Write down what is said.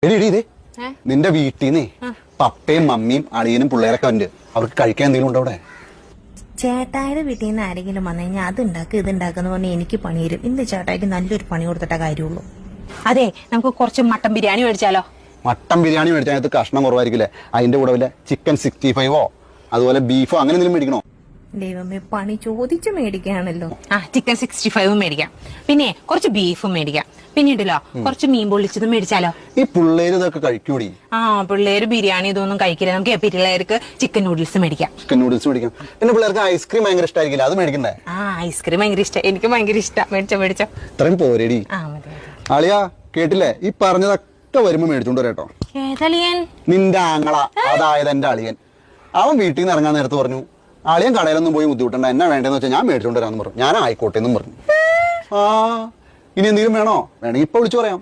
എടി നിന്റെ വീട്ടിൽ നിന്നേ പപ്പയും മമ്മിയും അളിയനും പിള്ളേരൊക്കെ ഉണ്ട്. അവർക്ക് കഴിക്കാൻ എന്തെങ്കിലും ഉണ്ടോ അവിടെ? ചേട്ടായുടെ വീട്ടിൽ നിന്ന് ആരെങ്കിലും വന്നു കഴിഞ്ഞാൽ അത് ഉണ്ടാക്കുക ഇത് ഉണ്ടാക്കുന്ന പറഞ്ഞാൽ എനിക്ക് പണി തരും. ഇന്ന് ചേട്ടായിക്ക് നല്ലൊരു പണി കൊടുത്തിട്ട കാര്യമുള്ളൂ. അതെ, നമുക്ക് കുറച്ച് മട്ടൻ ബിരിയാണി മേടിച്ചാലോ? മട്ടൻ ബിരിയാണി മേടിച്ചാൽ കഷ്ണം കുറവായിരിക്കില്ലേ? അതിന്റെ കൂടെ വല്ല ചിക്കൻ 65 അതുപോലെ ബീഫോ അങ്ങനെ എന്തെങ്കിലും മേടിക്കണോ? ദൈവമേ, പണി ചോദിച്ചു മേടിക്കുകയാണല്ലോ. ചിക്കൻ 65 മേടിക്കാം, പിന്നെ കുറച്ച് ബീഫും മേടിക്കാം, പിന്നീടല്ലോ കുറച്ച് മീൻ പൊള്ളിച്ചതും മേടിച്ചാലോ? ഈ പിള്ളേര് ഇതൊക്കെ കഴിക്കൂടി? പിള്ളേര് ബിരിയാണി ഇതൊന്നും കഴിക്കില്ല. നമുക്ക് പിള്ളേർക്ക് ചിക്കൻ നൂഡിൽസ് മേടിക്കാം. ചിക്കൻ നൂഡിൽസ് മേടിക്കാം. പിന്നെ പിള്ളേർക്ക് ഐസ്ക്രീം ഭയങ്കര ഇഷ്ടമായിരിക്കില്ല, അത് മേടിക്കണ്ടേ? ഐസ്ക്രീം ഭയങ്കര ഇഷ്ടം, എനിക്ക് ഭയങ്കര ഇഷ്ടം. മേടിച്ചോ. ഇത്രയും പോരേടി. അളിയാ കേട്ടില്ലേ? ഈ പറഞ്ഞതൊക്കെ വരുമ്പോ മേടിച്ചോണ്ട് വരാട്ടോ. ഏതളിയൻ? നിന്റെ ആങ്ങള, അതായത് എന്റെ അളിയൻ. അവൻ വീട്ടിൽ നിന്ന് ഇറങ്ങാൻ നേരത്ത് പറഞ്ഞു, അളിയൻ കടയിലൊന്നും പോയി ബുദ്ധിമുട്ടണ്ട, എന്നാ വേണ്ടെന്ന് വെച്ചാൽ ഞാൻ മേടിച്ചോണ്ട് വരാന്ന് പറഞ്ഞു. ഞാൻ ആയിക്കോട്ടെ എന്നും പറഞ്ഞു. ഇനി എന്തെങ്കിലും വേണോ? വേണമെങ്കിൽ ഇപ്പൊ വിളിച്ചു പറയാം.